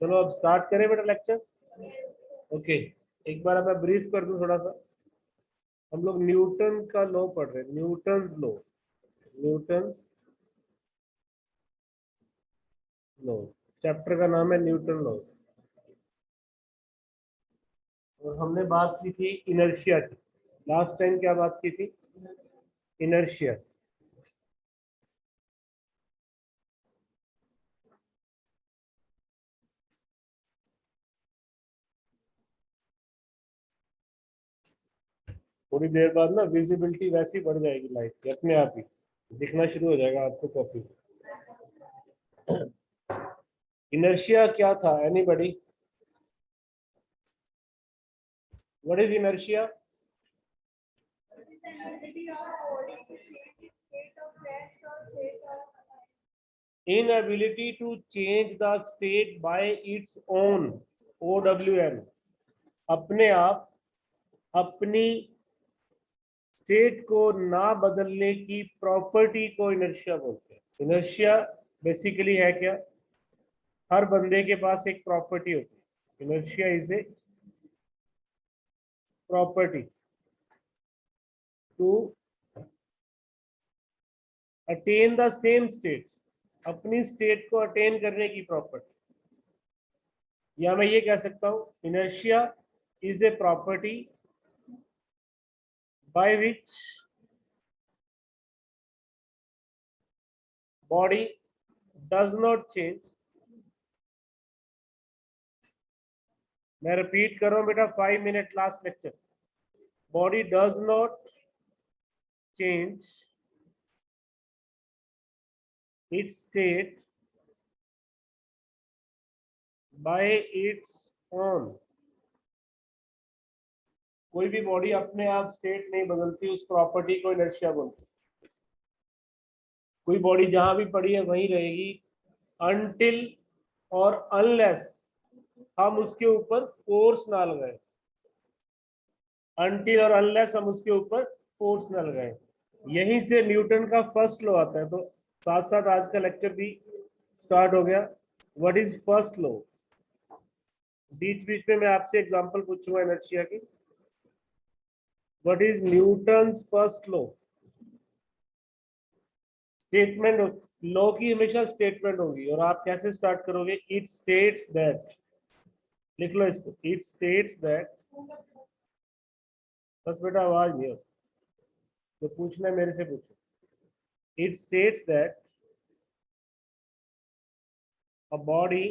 चलो अब स्टार्ट करें बेटा लेक्चर। ओके, एक बार अब मैं ब्रीफ कर दूं थोड़ा सा। हम लोग न्यूटन का लॉ पढ़ रहे हैं, Newton's law, Newton's law. Chapter का नाम है न्यूटन लॉ। और हमने बात की थी इनर्शिया की। लास्ट टाइम क्या बात की थी? इनर्शिया। थोड़ी देर बाद ना विजिबिलिटी वैसी बढ़ जाएगी लाइट की, अपने आप ही दिखना शुरू हो जाएगा आपको कॉपी। इनर्शिया क्या था? Anybody? What is inertia? Inability to change the state by its own, OWN। अपने आप अपनी स्टेट को ना बदलने की प्रॉपर्टी को इनर्शिया बोलते हैं। इनर्शिया बेसिकली है क्या? हर बंदे के पास एक प्रॉपर्टी होती है। Inertia is a property to attain the same state. अपनी स्टेट को अटेन करने की प्रॉपर्टी। या मैं ये कह सकता हूं, inertia is a property by which body does not change। मैं रिपीट कर रहा हूं बेटा, 5 minute last lecture. Body does not change its state by its own. कोई भी बॉडी अपने आप स्टेट नहीं बदलती, उस प्रॉपर्टी को इनर्शिया बोलते। कोई बॉडी जहां भी पड़ी है वहीं रहेगी अनटिल और अनलेस हम उसके ऊपर फोर्स ना लगाए। अनटिल और अनलेस हम उसके ऊपर फोर्स ना लगाए। यहीं से न्यूटन का फर्स्ट लॉ आता है। तो साथ साथ आज का लेक्चर भी स्टार्ट हो गया। What is first law? बीच बीच में मैं आपसे एग्जांपल पूछूंगा इनर्शिया की। What is Newton's first law? Statement. Law की हमेशा स्टेटमेंट होगी। और आप कैसे स्टार्ट करोगे? It states that. लिख लो इसको, इट स्टेट्स दैट। बस बेटा आवाज नहीं हो तो पूछना है मेरे से पूछो। It states that a body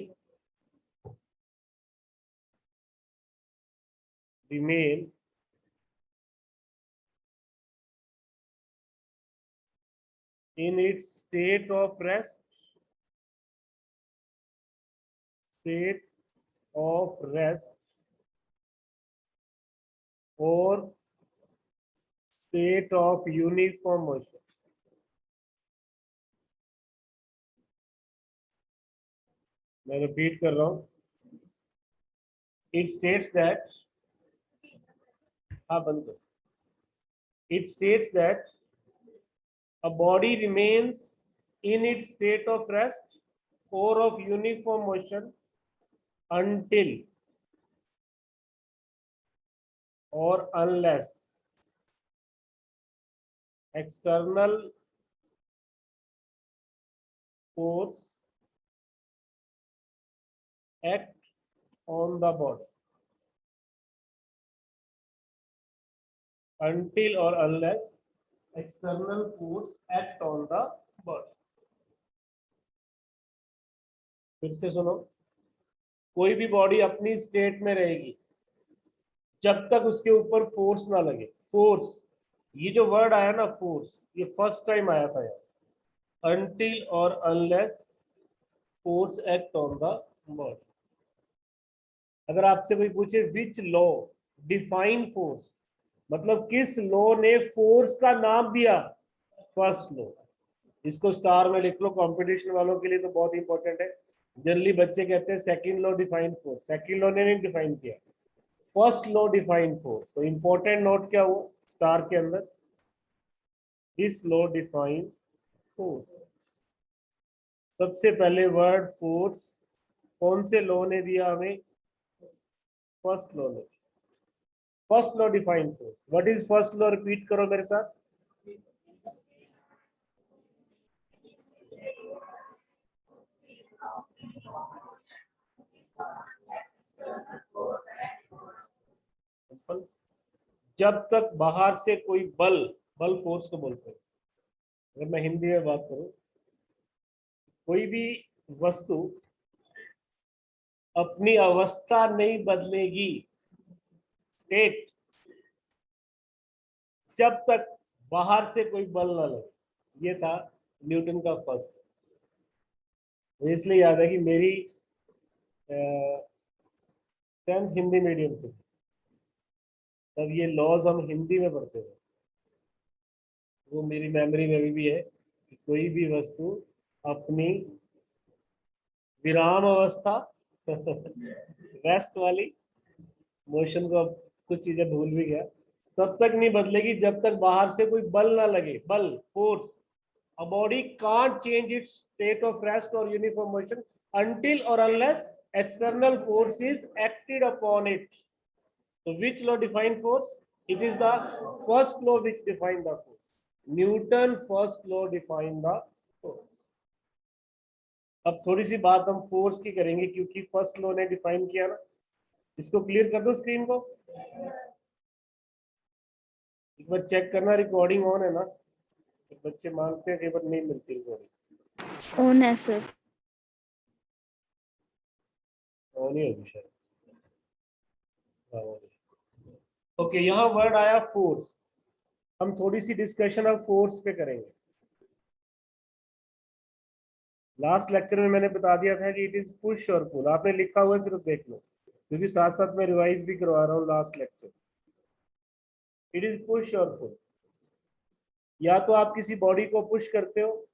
remain in its state of rest, state of rest or state of uniform motion। मैं रिपीट कर रहा हूं। इट स्टेट्स दैट, हाँ बंद करो। It states that a body remains in its state of rest or of uniform motion until or unless external force act on the body। until or unless external force act on the body। फिर से सुनो, कोई भी body अपनी state में रहेगी जब तक उसके ऊपर फोर्स ना लगे। फोर्स, ये जो वर्ड आया ना फोर्स, ये फर्स्ट टाइम आया था यार। until और unless force act on the body। अगर आपसे कोई पूछे विच लॉ डिफाइन फोर्स, मतलब किस लॉ ने फोर्स का नाम दिया? First law. इसको स्टार में लिख लो, कंपटीशन वालों के लिए तो बहुत इंपॉर्टेंट है। जनरली बच्चे कहते हैं second law define force. Second law ने नहीं डिफाइन किया, फर्स्ट लॉ डिफाइन फोर्स। तो इंपॉर्टेंट नोट क्या हुआ स्टार के अंदर? This law define force. सबसे पहले वर्ड फोर्स कौन से लॉ ने दिया हमें? फर्स्ट लॉ ने। First law define force. What is first law? Repeat करो मेरे साथ। जब तक बाहर से कोई बल, बल फोर्स को बोलते हैं। अगर मैं हिंदी में बात करूं, कोई भी वस्तु अपनी अवस्था नहीं बदलेगी, स्टेट, जब तक बाहर से कोई बल ना लगे। ये था न्यूटन का फर्स्ट। इसलिए याद है कि मेरी 10th हिंदी मीडियम से, तब ये लॉज हम हिंदी में पढ़ते थे। वो मेरी मेमोरी में अभी भी है कि कोई भी वस्तु अपनी विराम अवस्था रेस्ट वाली मोशन को, अब कुछ चीजें भूल भी गया, तब तक नहीं बदलेगी जब तक बाहर से कोई बल ना लगे। बल, force. A body can't change its state of rest or uniform motion until or unless external force is acted upon it. So which law defines force? It is the first law which defines the force. Newton first law defines the force. अब थोड़ी सी बात हम force की करेंगे क्योंकि first law ने define किया ना। इसको क्लियर कर दो स्क्रीन को। एक बार चेक करना रिकॉर्डिंग ऑन है ना। बच्चे मांगते हैं, कई बार नहीं मिलती रिकॉर्डिंग। ऑन है सर। ऑन ही होगी शायद। ओके, यहाँ वर्ड आया फोर्स। हम थोड़ी सी डिस्कशन अब फोर्स पे करेंगे। लास्ट लेक्चर में मैंने बता दिया था कि इट इज पुश और पुल। आपने लिखा हुआ है, सिर्फ देख लो, क्योंकि साथ साथ मैं रिवाइज भी करवा रहा हूँ last lecture. It is push और पुल। या तो आप किसी बॉडी को पुश करते हो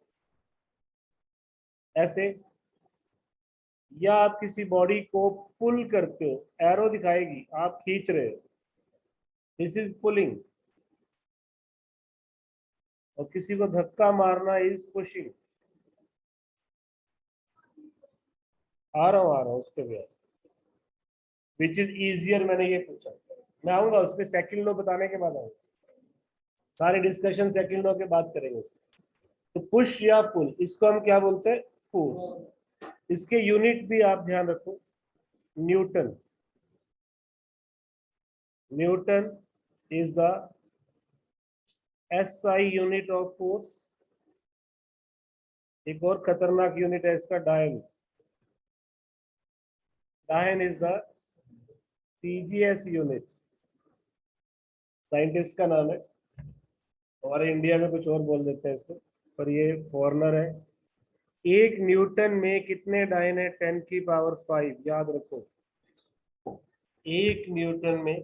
ऐसे, या आप किसी बॉडी को पुल करते हो। एरो दिखाएगी, आप खींच रहे हो, दिस इज पुलिंग। और किसी को धक्का मारना इज पुशिंग। आ रहा हूँ उस पर भी। विच इज इजियर, मैंने ये पूछा। मैं आऊंगा उस पर, सेकंड लॉ बताने के बाद आऊंगा। सारे डिस्कशन सेकंड लॉ के बाद करेंगे। तो पुश या पुल, इसको हम क्या बोलते हैं? फोर्स। इसके यूनिट भी आप ध्यान रखो, Newton. Newton is the SI unit of force. एक और खतरनाक यूनिट है इसका, डायन। डायन is the CGS unit. Scientist का नाम है। हमारे इंडिया में कुछ और बोल देते हैं इसको, पर ये फॉरेनर है। एक न्यूटन में कितने डायन है? 10⁵ याद रखो। एक न्यूटन में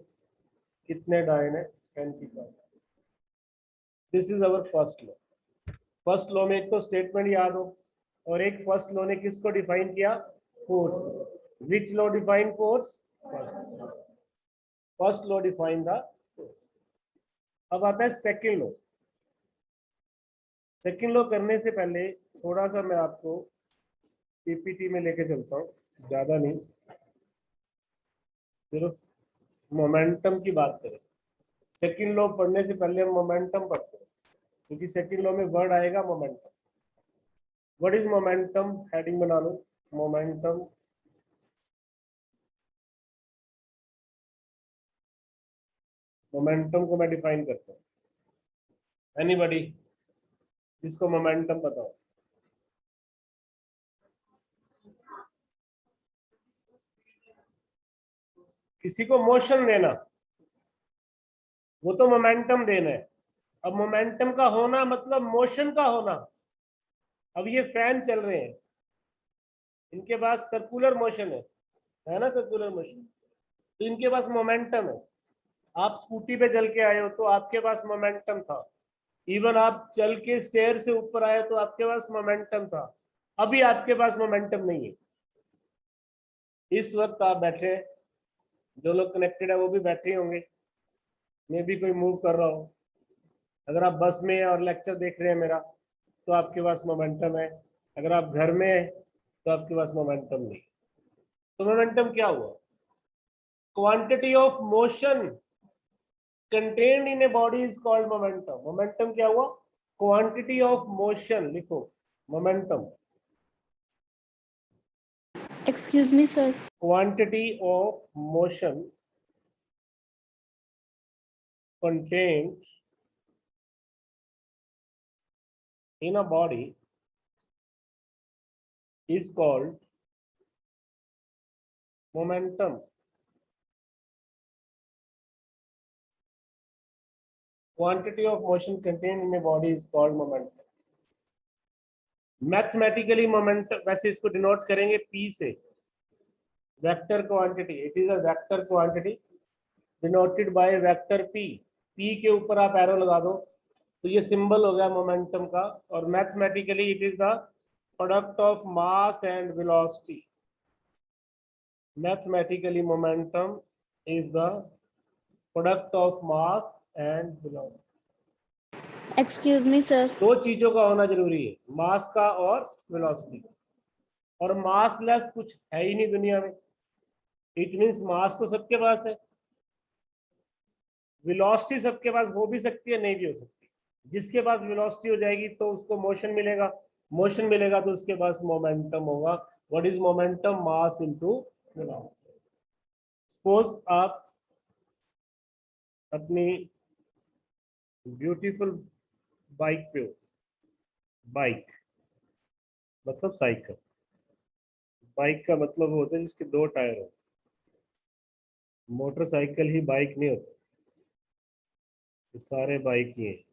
कितने डायन है? 10⁵। This is our first law. First law में एक तो स्टेटमेंट याद हो, और एक फर्स्ट लॉ ने किसको डिफाइन किया? Force. Which law define force? First law define the. अब आता है सेकेंड लॉ। सेकेंड लॉ करने से पहले थोड़ा सा मैं आपको PPT में लेके चलता हूँ, ज्यादा नहीं, सिर्फ मोमेंटम की बात करें। सेकेंड लॉ पढ़ने से पहले हम मोमेंटम पढ़ते हैं, क्योंकि सेकेंड लॉ में वर्ड आएगा momentum. What is momentum? Heading बना लो, मोमेंटम। मोमेंटम को मैं डिफाइन करता हूँ। एनीबॉडी जिसको मोमेंटम पता हो? किसी को मोशन देना, वो तो मोमेंटम देना है। अब मोमेंटम का होना मतलब मोशन का होना। अब ये फैन चल रहे हैं, इनके पास सर्कुलर मोशन है ना, सर्कुलर मोशन, तो इनके पास मोमेंटम है। आप स्कूटी पे चल के आए हो तो आपके पास मोमेंटम था। इवन आप चल के स्टेयर से ऊपर आए तो आपके पास मोमेंटम था। अभी आपके पास मोमेंटम नहीं है। इस वक्त आप बैठे हैं, जो लोग कनेक्टेड है वो भी बैठे होंगे, मैं भी कोई मूव कर रहा हूँ। अगर आप बस में और लेक्चर देख रहे हैं मेरा, तो आपके पास मोमेंटम है। अगर आप घर में हैं तो आपके पास मोमेंटम नहीं। तो मोमेंटम क्या हुआ? Quantity of motion contained in a body is called momentum. Momentum क्या हुआ? क्वांटिटी ऑफ मोशन, लिखो momentum. Excuse me, sir. Quantity of motion contained in a body is called momentum. Quantity of motion contained in a body is called momentum. Mathematically momentum वैसे इसको denote करेंगे P से, vector quantity. It is a vector quantity denoted by vector P। P के ऊपर आप arrow लगा दो तो ये सिंबल हो गया मोमेंटम का। और mathematically it is the product of mass and velocity. Mathematically momentum is the product of mass and velocity. Excuse me, sir. दो चीजों का होना जरूरी है, मास का और वेलोसिटी का। और मास लेस कुछ है ही नहीं दुनिया में। इट मींस मास तो सबके पास है, वेलोसिटी सबके पास हो भी सकती है, नहीं भी हो सकती। जिसके पास वेलोसिटी हो जाएगी तो उसको मोशन मिलेगा, मोशन मिलेगा तो उसके पास मोमेंटम होगा। What is momentum? Mass into velocity. Suppose आप अपनी ब्यूटीफुल बाइक पे हो, बाइक मतलब साइकिल, बाइक का मतलब होता है जिसके दो टायर हो। मोटरसाइकिल ही बाइक नहीं होती, ये सारे बाइक ही हैं।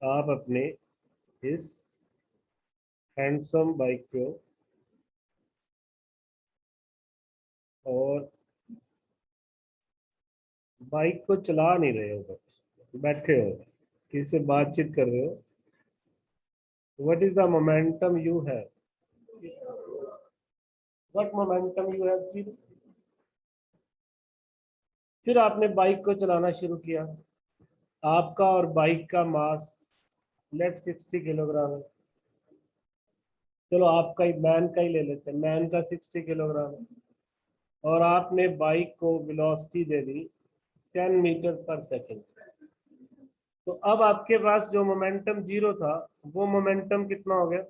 आप अपने इस हैंडसम बाइक पे हो और बाइक को चला नहीं रहे हो, बस बैठे हो, किसी से बातचीत कर रहे हो। What is the momentum you have? What momentum you have? Zero. फिर आपने बाइक को चलाना शुरू किया। आपका और बाइक का मास लेट 60 किलोग्राम है। चलो आपका ही, मैन का ही ले लेते हैं, मैन का 60 किलोग्राम है। और आपने बाइक को वेलोसिटी दे दी 10 मीटर पर सेकेंड। तो अब आपके पास जो मोमेंटम जीरो था वो मोमेंटम कितना हो गया?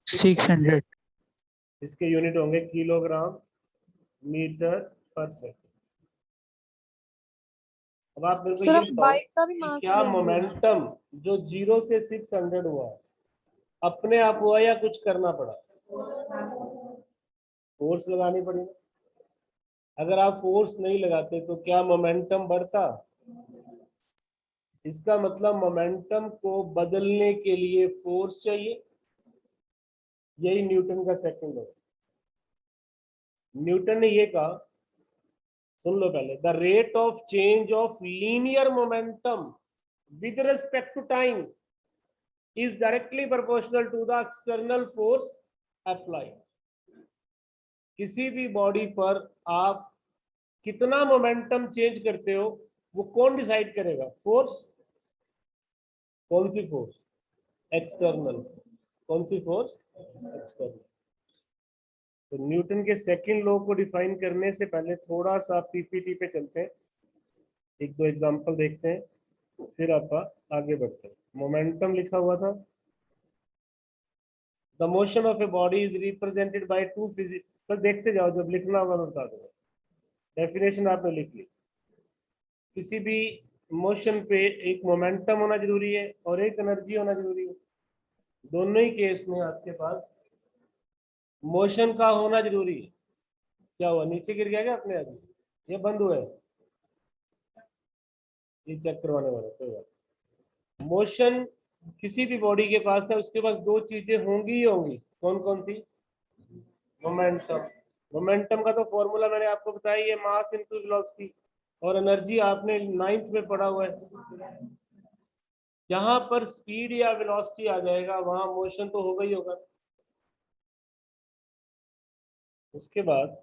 600। इसके यूनिट होंगे किलोग्राम मीटर पर सेकेंड। अब आप मेरे को सर ये आप बताओ बाइक का भी कि मास क्या ले लीजिए। मोमेंटम जो 0 से 600 हुआ अपने आप हुआ या कुछ करना पड़ा? फोर्स लगानी पड़ी। अगर आप फोर्स नहीं लगाते तो क्या मोमेंटम बढ़ता? इसका मतलब मोमेंटम को बदलने के लिए फोर्स चाहिए। यही न्यूटन का सेकंड है। न्यूटन ने ये कहा, सुन लो पहले, the rate of change of linear momentum with respect to time is directly proportional to the external force applied। किसी भी बॉडी पर आप कितना मोमेंटम चेंज करते हो वो कौन डिसाइड करेगा? फोर्स। कौन सी फोर्स? एक्सटर्नल। कौन सी फोर्स? एक्सटर्नल। तो न्यूटन के सेकंड लॉ को डिफाइन करने से पहले थोड़ा सा पीपीटी पे चलते हैं, एक दो एग्जांपल देखते हैं, फिर आप आगे बढ़ते हैं। मोमेंटम लिखा हुआ था, the motion of a body is represented by two physical. देखते जाओ, जब लिखना होगा मैं बता दूंगा। डेफिनेशन आपने लिख ली। किसी भी मोशन पे एक मोमेंटम होना जरूरी है और एक एनर्जी होना जरूरी है। दोनों ही केस में आपके पास मोशन का होना जरूरी है। क्या हुआ? नीचे गिर गया क्या अपने आप? ये बंद हुआ है, ये चेक करवाने वाला कोई बात। मोशन किसी भी बॉडी के पास है, उसके पास दो चीजें होंगी ही होंगी। कौन कौन सी? मोमेंटम। मोमेंटम का तो फॉर्मूला मैंने आपको बताया, ये मास इनटू वेलोसिटी। और एनर्जी आपने 9th में पढ़ा हुआ है। जहां पर स्पीड या वेलोसिटी आ जाएगा वहां मोशन तो होगा ही होगा। उसके बाद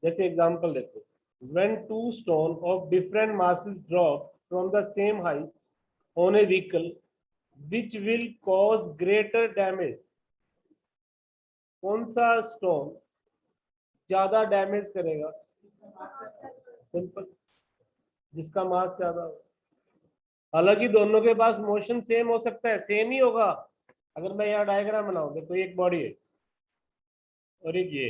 जैसे एग्जांपल देखो, when two stone of different masses drop from the same height on a vehicle, which will cause greater damage, कौन सा स्टोन ज्यादा डैमेज करेगा? सिंपल, जिसका मास ज्यादा हो। हालांकि दोनों के पास मोशन सेम हो सकता है, सेम ही होगा। अगर मैं यहाँ डायग्राम बनाऊं, देखो एक बॉडी है और एक ये,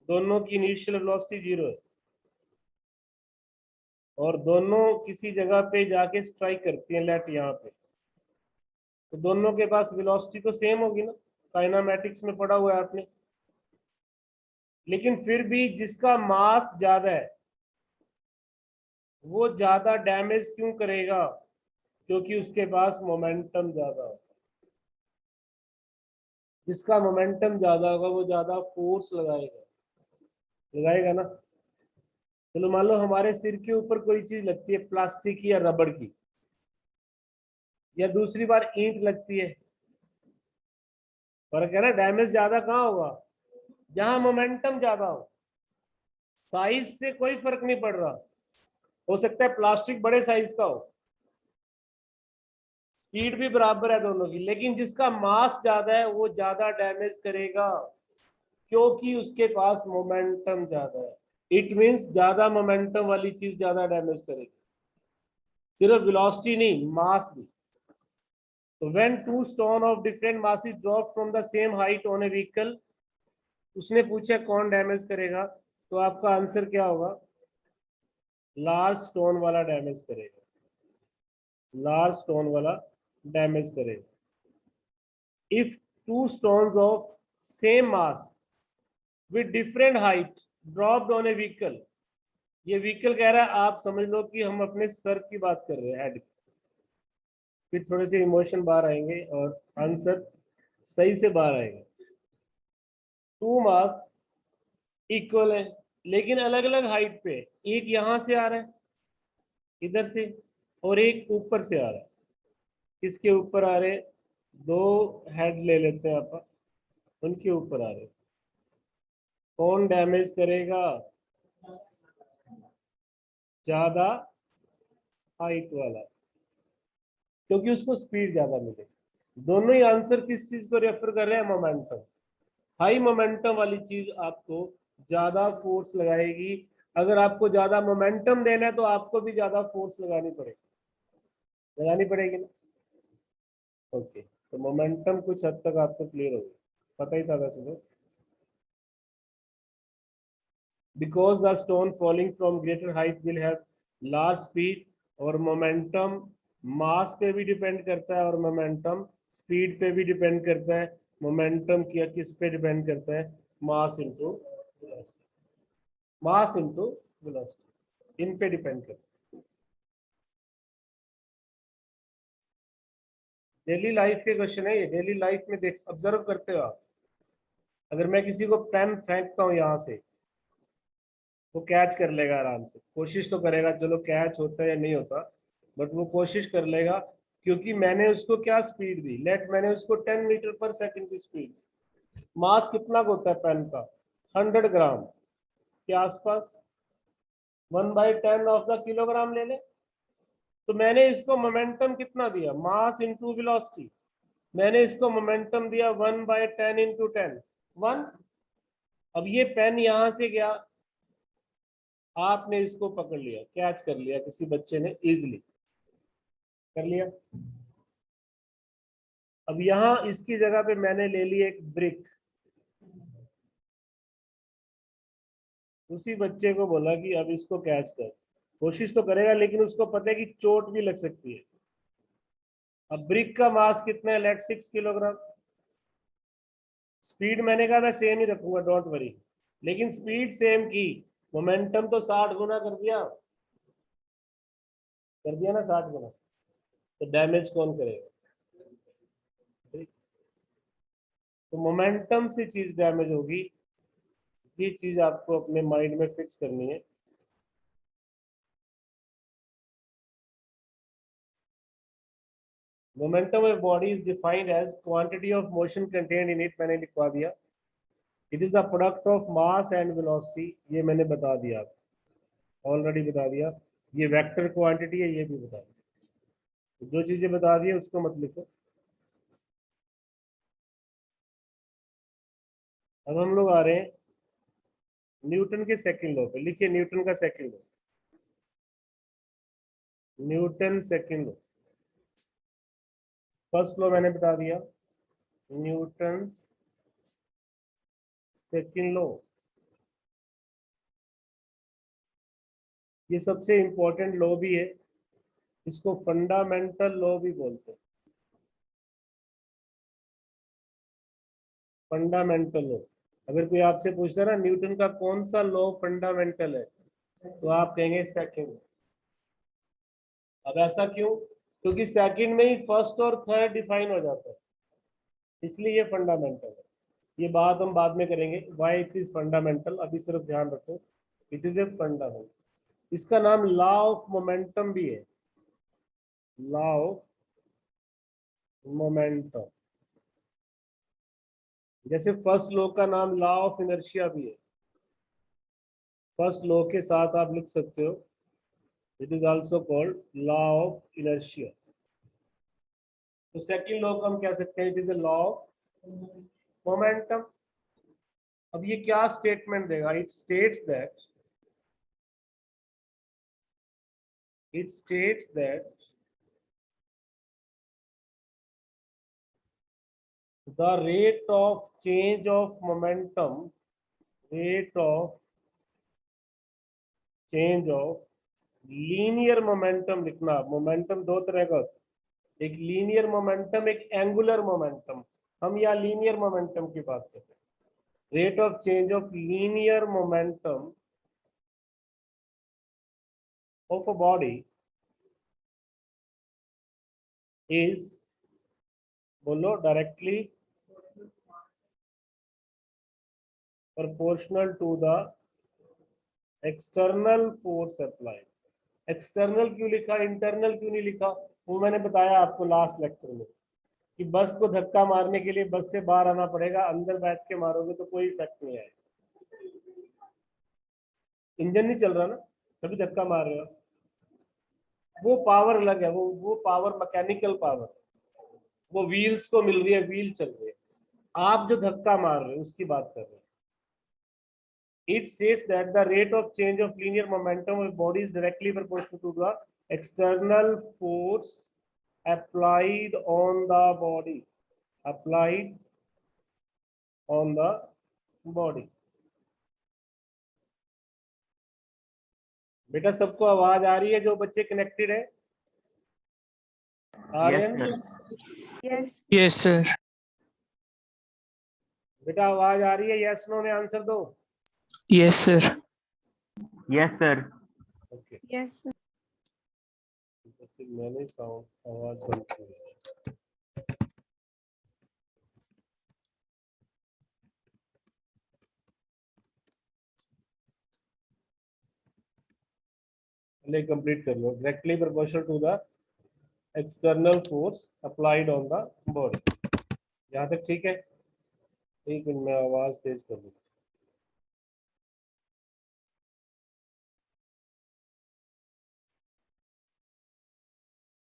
दोनों की इनिशियल वेलोसिटी 0 है और दोनों किसी जगह पे जाके स्ट्राइक करती हैं, लेट यहाँ पे, तो दोनों के पास वेलोसिटी तो सेम होगी ना, काइनामेटिक्स में पढ़ा हुआ है आपने। लेकिन फिर भी जिसका मास ज्यादा है वो ज्यादा डैमेज क्यों करेगा? क्योंकि उसके पास मोमेंटम ज्यादा है। जिसका मोमेंटम ज्यादा होगा वो ज्यादा फोर्स लगाएगा, लगाएगा ना। चलो मान लो हमारे सिर के ऊपर कोई चीज लगती है, प्लास्टिक की या रबड़ की, या दूसरी बार ईंट लगती है, फर्क है ना। डैमेज ज्यादा कहाँ होगा? जहां मोमेंटम ज्यादा हो। साइज से कोई फर्क नहीं पड़ रहा, हो सकता है प्लास्टिक बड़े साइज का हो, स्पीड भी बराबर है दोनों की, लेकिन जिसका मास ज्यादा है वो ज्यादा डैमेज करेगा क्योंकि उसके पास मोमेंटम ज्यादा है। इट मींस ज्यादा मोमेंटम वाली चीज ज्यादा डैमेज करेगी, सिर्फ वेलोसिटी नहीं, मास भी। तो when two stone of different masses drop from the same height on a vehicle, उसने पूछा कौन डैमेज करेगा, तो आपका आंसर क्या होगा? लार्ज स्टोन वाला डैमेज करेगा, लार्ज स्टोन वाला डैमेज करेगा। If two stones of same mass with different height dropped on a vehicle, ये व्हीकल कह रहा है, आप समझ लो कि हम अपने सर की बात कर रहे हैं, हेड। फिर थोड़े से इमोशन बाहर आएंगे और आंसर सही से बाहर आएगा। टू मास इक्वल है लेकिन अलग अलग हाइट पे, एक यहां से आ रहा है इधर से और एक ऊपर से आ रहा है। किसके ऊपर आ रहे? दो हेड ले लेते हैं आप, उनके ऊपर आ रहे। कौन डैमेज करेगा? ज्यादा हाइट वाला, क्योंकि उसको स्पीड ज्यादा मिलेगी। दोनों ही आंसर किस चीज को रेफर कर रहे हैं? मोमेंटम। हाई मोमेंटम वाली चीज आपको ज्यादा फोर्स लगाएगी। अगर आपको ज्यादा मोमेंटम देना है तो आपको भी ज्यादा फोर्स लगानी पड़ेगी, लगानी पड़ेगी ना। ओके, तो मोमेंटम कुछ हद तक आपको क्लियर हो गया, पता ही था वैसे तो। Because the stone falling from greater height will have large speed, और मोमेंटम मास पे भी डिपेंड करता है और मोमेंटम स्पीड पे भी डिपेंड करता है। मोमेंटम क्या किस पे डिपेंड करता है? Mass into velocity, mass into velocity, इन पे डिपेंड करता है। डेली लाइफ के क्वेश्चन है ये, डेली लाइफ में देख ऑब्जर्व करते हो आप। अगर मैं किसी को पेन फेंकता हूँ यहाँ से, वो कैच कर लेगा आराम से, कोशिश तो करेगा, चलो कैच होता है या नहीं होता, बट वो कोशिश कर लेगा। क्योंकि मैंने उसको क्या स्पीड दी? लेट मैंने उसको 10 मीटर पर सेकंड की स्पीड। मास कितना का होता है पेन का? 100 ग्राम के आसपास, 1/10 ऑफ द किलोग्राम ले ले। तो मैंने इसको मोमेंटम कितना दिया? मास इंटू वेलोसिटी। मैंने इसको मोमेंटम दिया 1/10 इंटू 10, 1। अब ये पेन यहां से गया, आपने इसको पकड़ लिया, कैच कर लिया, किसी बच्चे ने इजिली कर लिया। अब यहां इसकी जगह पे मैंने ले ली एक ब्रिक, उसी बच्चे को बोला कि अब इसको कैच कर। कोशिश तो करेगा लेकिन उसको पता है कि चोट भी लग सकती है। अब ब्रिक का मास कितना है? Late 6 kilogram. स्पीड मैंने कहा मैं सेम ही रखूंगा, डोंट वरी, लेकिन स्पीड सेम की, मोमेंटम तो 60 गुना कर दिया, कर दिया ना 60 गुना। तो डैमेज कौन करेगा? तो मोमेंटम से चीज डैमेज होगी, ये चीज आपको अपने माइंड में फिक्स करनी है। Momentum of body is defined as quantity of motion contained in it, मैंने लिखवा दिया। It is the product of mass and velocity, ये मैंने बता दिया, ऑलरेडी बता दिया। ये वेक्टर क्वांटिटी है, ये भी बता दिया। जो चीजें बता दी है उसको मत लिखो। अब हम लोग आ रहे हैं न्यूटन के सेकंड लॉ पे। लिखिए न्यूटन का second law, Newton second law. First law मैंने बता दिया, न्यूटन सेकंड लॉ। ये सबसे इंपॉर्टेंट लॉ भी है, इसको फंडामेंटल लॉ भी बोलते हैं। Fundamental law. अगर कोई आपसे पूछता ना न्यूटन का कौन सा लॉ फंडामेंटल है, तो आप कहेंगे सेकंड। अब ऐसा क्यों? क्योंकि सेकंड में ही फर्स्ट और थर्ड डिफाइन हो जाता है, इसलिए ये फंडामेंटल है। ये बात हम बाद में करेंगे, व्हाई इट इज फंडामेंटल। अभी सिर्फ ध्यान रखो, इट इज ए फंडामेंटल। इसका नाम लॉ ऑफ मोमेंटम भी है, लॉ ऑफ मोमेंटम। जैसे फर्स्ट लॉ का नाम लॉ ऑफ इनर्शिया भी है। फर्स्ट लॉ के साथ आप लिख सकते हो, it is also called law of inertia. तो सेकंड लॉ को हम कह सकते हैं it is a law of momentum. अब ये क्या स्टेटमेंट देगा? It states that the rate of change of momentum, rate of change of linear momentum. लिखना, मोमेंटम दो तरह का होता है, एक लीनियर मोमेंटम, एक एंगुलर मोमेंटम। हम यहाँ लीनियर मोमेंटम की बात करते हैं। Rate of change of linear momentum of a body is, बोलो, directly proportional to the external force applied। External क्यों लिखा, इंटरनल क्यों नहीं लिखा? वो मैंने बताया आपको लास्ट लेक्चर में कि बस को धक्का मारने के लिए बस से बाहर आना पड़ेगा, अंदर बैठ के मारोगे तो कोई इफेक्ट नहीं आएगा। इंजन नहीं चल रहा ना, तभी धक्का मार रहे हो। वो पावर अलग है, वो पावर मैकेनिकल पावर, वो व्हील्स को मिल रही है, व्हील चल रही है। आप जो धक्का मार रहे हो उसकी बात कर रहे हैं। It states that the rate of change of linear momentum of a body is directly proportional to the external force applied on the body, applied on the body। बेटा सबको आवाज आ रही है? जो बच्चे कनेक्टेड है आ रहे हैं? Yes. Yes, sir. बेटा आवाज आ रही है? यस नो में आंसर दो। Yes, sir. Yes, sir. Okay, Yes. मैंने साउंड आवाज बंद की है। पहले कंप्लीट कर लो। Directly proportional to the external force applied on the body. यहाँ तक ठीक है? एक मिनट में आवाज तेज कर दूँ।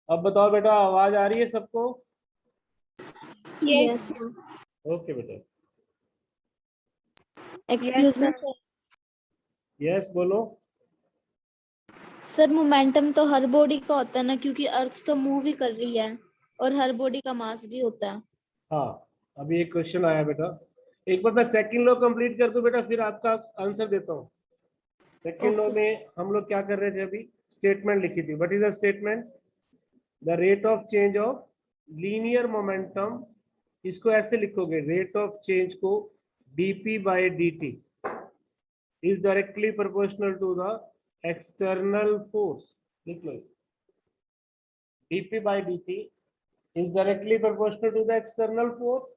अब बताओ बेटा, आवाज आ रही है सबको? Yes. ओके बेटा, Excuse me, sir. यस बोलो। सर मोमेंटम तो हर बॉडी का होता है ना, क्योंकि अर्थ तो मूव ही कर रही है और हर बॉडी का मास भी होता है। हाँ, अभी एक क्वेश्चन आया बेटा, एक बार मैं सेकंड लॉ कंप्लीट कर दूं बेटा, फिर आपका आंसर देता हूँ। Second law Okay. में हम लोग क्या कर रहे थे? अभी स्टेटमेंट लिखी थी। What is the statement? The rate of change of linear momentum. इसको ऐसे लिखोगे, रेट ऑफ चेंज को dp by dt is directly proportional to the external force. लिख लो, dp by dt is directly proportional to the external force।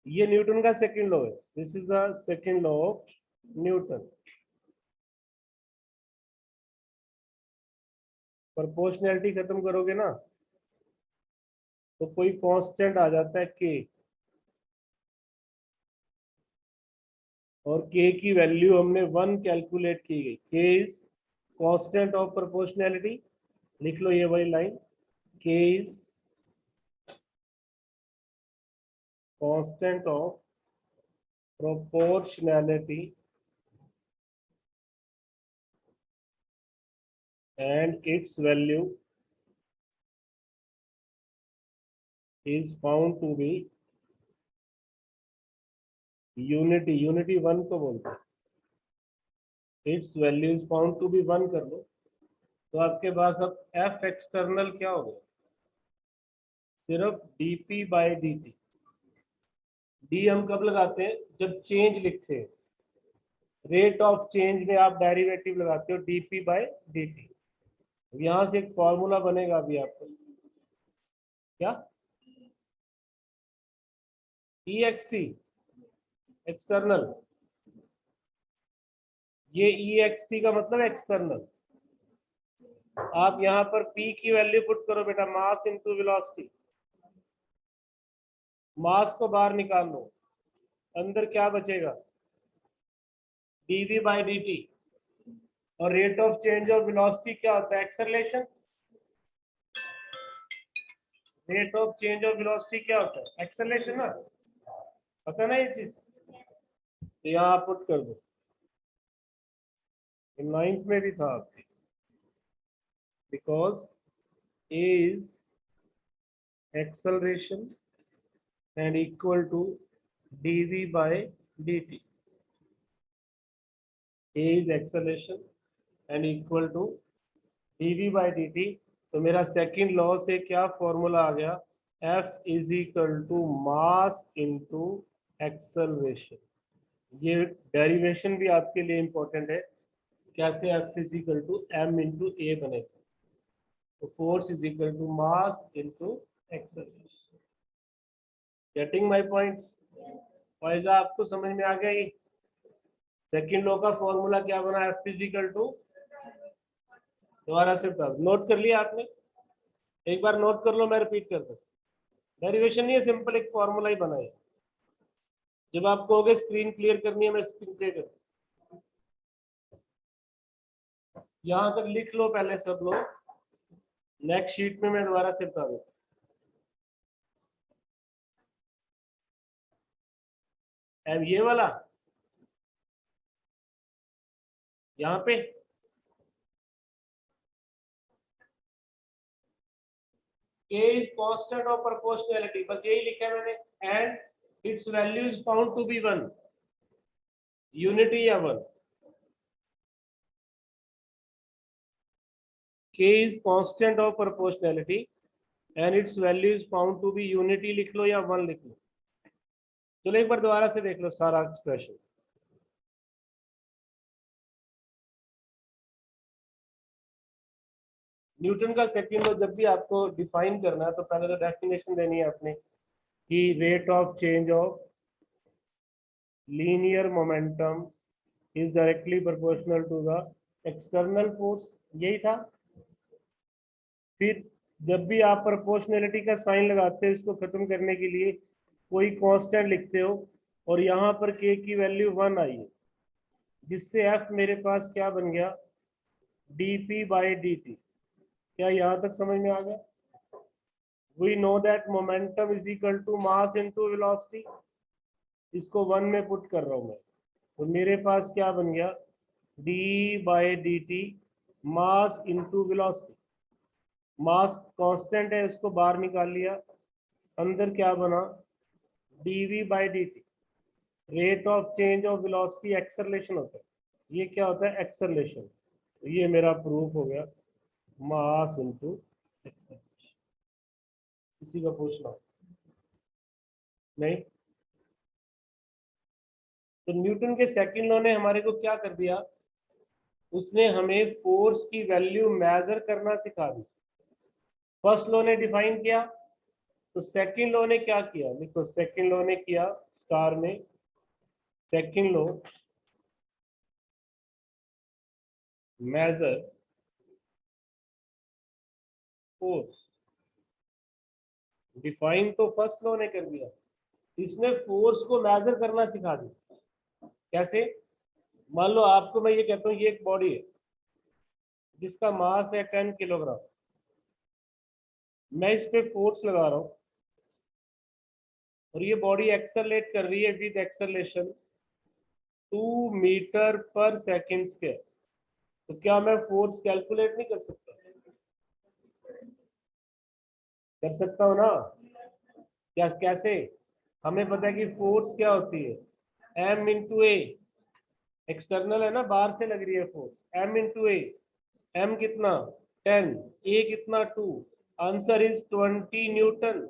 ये Newton का second law है। This is the second law of Newton. Proportionality खत्म करोगे ना तो कोई कांस्टेंट आ जाता है k, और k की वैल्यू हमने 1 कैलकुलेट की गई। k is constant of proportionality लिख लो ये वही line, K is constant of proportionality and its value is found to be unity. Unity 1 को बोलते हैं, its value is found to be 1 कर लो, तो आपके पास अब F एक्सटर्नल क्या हो गया, सिर्फ dp बाई dt। डी हम कब लगाते हैं, जब चेंज लिखते हैं, रेट ऑफ चेंज में आप डेरिवेटिव लगाते हो dp बाई dt। यहां से एक फॉर्मूला बनेगा अभी आपको, क्या, ext एक्सटर्नल, ये ext का मतलब एक्सटर्नल। आप यहाँ पर p की वैल्यू पुट करो बेटा, मास इनटू वेलोसिटी, मास को बाहर निकाल लो, अंदर क्या बचेगा, dv बाई dt। और rate of change of velocity क्या होता है, acceleration. Rate of change of velocity क्या होता है, एक्सेलरेशन ना, पता ना ये चीज, तो यहाँ पुट कर दो, 9th में भी था आपके, because a is acceleration and equal to dv by dt। a is acceleration and equal to dv by dt। तो मेरा सेकंड लॉ से क्या फॉर्मूला आ गया, F is equal to mass into acceleration. ये डेरिवेशन भी आपके लिए इंपॉर्टेंट है, कैसे F is equal to m into a बनेगा, तो force is equal to mass into acceleration. Getting my point, Faiza आपको समझ में आ गया। ये सेकंड लॉ का फॉर्मूला क्या बना, F इज इक्वल टू, दोबारा से नोट कर लिया आपने, एक बार नोट कर लो, मैं रिपीट कर दूं, डेरिवेशन नहीं है, सिंपल एक फॉर्मूला ही बनाए। जब आप कहोगे स्क्रीन क्लियर करनी है, मैं स्क्रीन क्लियर कर, यहां तक लिख लो पहले सब लोग, नेक्स्ट शीट में मैं दोबारा से बता दूं। अब ये वाला यहाँ पे K is constant of proportionality, बस यही लिखा है मैंने, and its value is found to be 1, unity या 1। K is constant of proportionality and its value is found to be unity लिख लो या 1 लिख लो। चलो एक बार दोबारा से देख लो सारा एक्सप्रेशन। न्यूटन का सेकंड लॉ जब भी आपको डिफाइन करना है तो पहले तो डेफिनेशन देनी है आपने कि rate of change of linear momentum is directly proportional to the external force, यही था। फिर जब भी आप प्रोपोर्शनैलिटी का साइन लगाते हो, इसको खत्म करने के लिए कोई कांस्टेंट लिखते हो, और यहाँ पर k की वैल्यू 1 आई है, जिससे f मेरे पास क्या बन गया, dp बाई dt। क्या यहाँ तक समझ में आ गया? We know that momentum is equal to mass into velocity, इसको 1 में पुट कर रहा हूं मैं, तो मेरे पास क्या बन गया, d by D T, mass into velocity. Mass constant है, उसको बाहर निकाल लिया, अंदर क्या बना, dv by D T. Rate of change of velocity acceleration होता है, ये क्या होता है, एक्सेलरेशन। तो ये मेरा प्रूफ हो गया, मास इंटू एक्सेलरेशन। किसी का पूछना नहीं? तो न्यूटन के सेकंड लॉ ने हमारे को क्या कर दिया, उसने हमें फोर्स की वैल्यू मेजर करना सिखा दी। फर्स्ट लॉ ने डिफाइन किया, तो सेकंड लॉ ने क्या किया, देखो सेकंड लॉ ने किया स्टार में, second law measure force, define तो फर्स्ट लॉ ने कर दिया, इसने फोर्स को मेजर करना सिखा दिया। कैसे? मान लो आपको मैं ये कहता हूँ, ये एक बॉडी है जिसका मास है 10 किलोग्राम, मैं इस पे फोर्स लगा रहा हूं और ये बॉडी एक्सेलरेट कर रही है विद एक्सेलरेशन 2 मीटर पर सेकेंड स्क्वायर। तो क्या मैं फोर्स कैलकुलेट नहीं कर सकता? कर सकता हूं ना? क्या कैसे? हमें पता है कि फोर्स क्या होती है, एम इंटू ए। एक्सटर्नल है ना, बाहर से लग रही है फोर्स, एम इंटू ए। एम कितना 10, ए कितना 2। Answer is 20 Newton.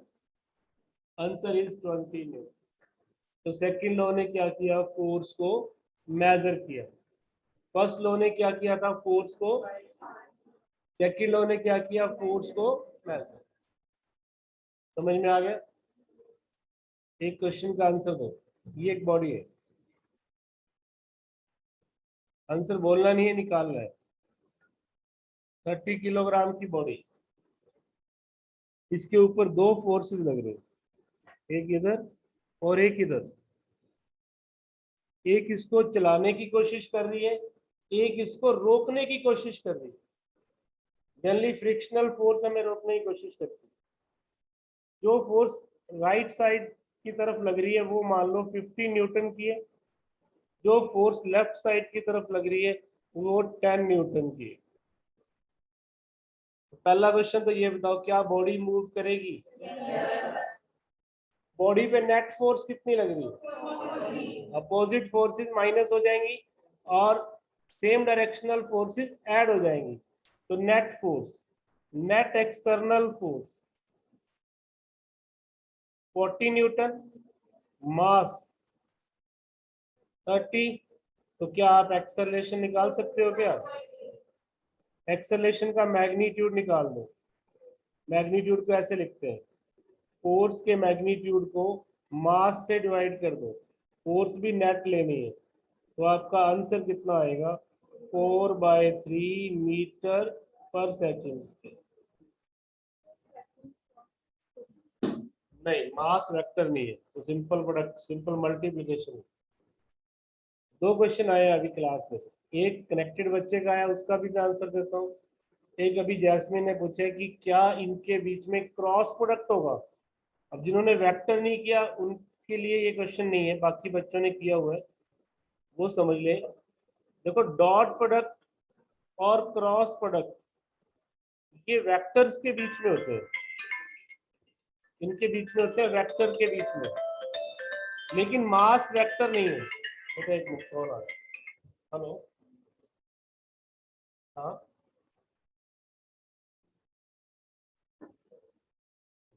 Answer is 20 Newton. तो सेकंड लॉ ने क्या किया, फोर्स को मेजर किया। फर्स्ट लॉ ने क्या किया था, फोर्स को। सेकंड लॉ ने क्या किया, फोर्स को मेजर। समझ में आ गया? एक क्वेश्चन का आंसर दो। ये एक बॉडी है, आंसर बोलना नहीं है, निकालना है। 30 किलोग्राम की बॉडी, इसके ऊपर दो फोर्सेस लग रहे हैं, एक इधर और एक इधर। एक इसको चलाने की कोशिश कर रही है, एक इसको रोकने की कोशिश कर रही है। जनरली फ्रिक्शनल फोर्स हमें रोकने की कोशिश करती है। जो फोर्स राइट साइड की तरफ लग रही है वो मान लो 50 न्यूटन की है, जो फोर्स लेफ्ट साइड की तरफ लग रही है वो 10 न्यूटन की है। तो पहला क्वेश्चन तो ये बताओ, क्या बॉडी मूव करेगी? बॉडी पे नेट फोर्स कितनी लग रही है? अपोजिट फोर्सेस माइनस हो जाएंगी और सेम डायरेक्शनल फोर्सेस ऐड हो जाएंगी। तो net force, net external force 40 newton, mass 30। तो क्या आप एक्सेलरेशन निकाल सकते हो? क्या एक्सेलरेशन का मैग्नीट्यूड निकाल दो। मैग्नीट्यूड को ऐसे लिखते हैं, फोर्स के मैग्नीट्यूड को मास से डिवाइड कर दो। फोर्स भी नेट लेनी है, तो आपका आंसर कितना आएगा, 4/3 मीटर पर सेकेंड। नहीं, मास वेक्टर नहीं है, तो सिंपल प्रोडक्ट, सिंपल मल्टीप्लिकेशन। दो क्वेश्चन आए अभी क्लास में से, एक कनेक्टेड बच्चे का आया, उसका भी मैं आंसर देता हूँ। एक अभी जैस्मिन ने पूछा कि क्या इनके बीच में क्रॉस प्रोडक्ट होगा। अब जिन्होंने वेक्टर नहीं किया उनके लिए ये क्वेश्चन नहीं है, बाकी बच्चों ने किया हुआ है, वो समझ ले। देखो, डॉट प्रोडक्ट और क्रॉस प्रोडक्ट ये वेक्टर्स के बीच में होते हैं, इनके बीच में होते हैं, वेक्टर के बीच में, लेकिन मास वेक्टर नहीं है। तो एक मिनट, कॉल आ रहा है। हेलो, हाँ,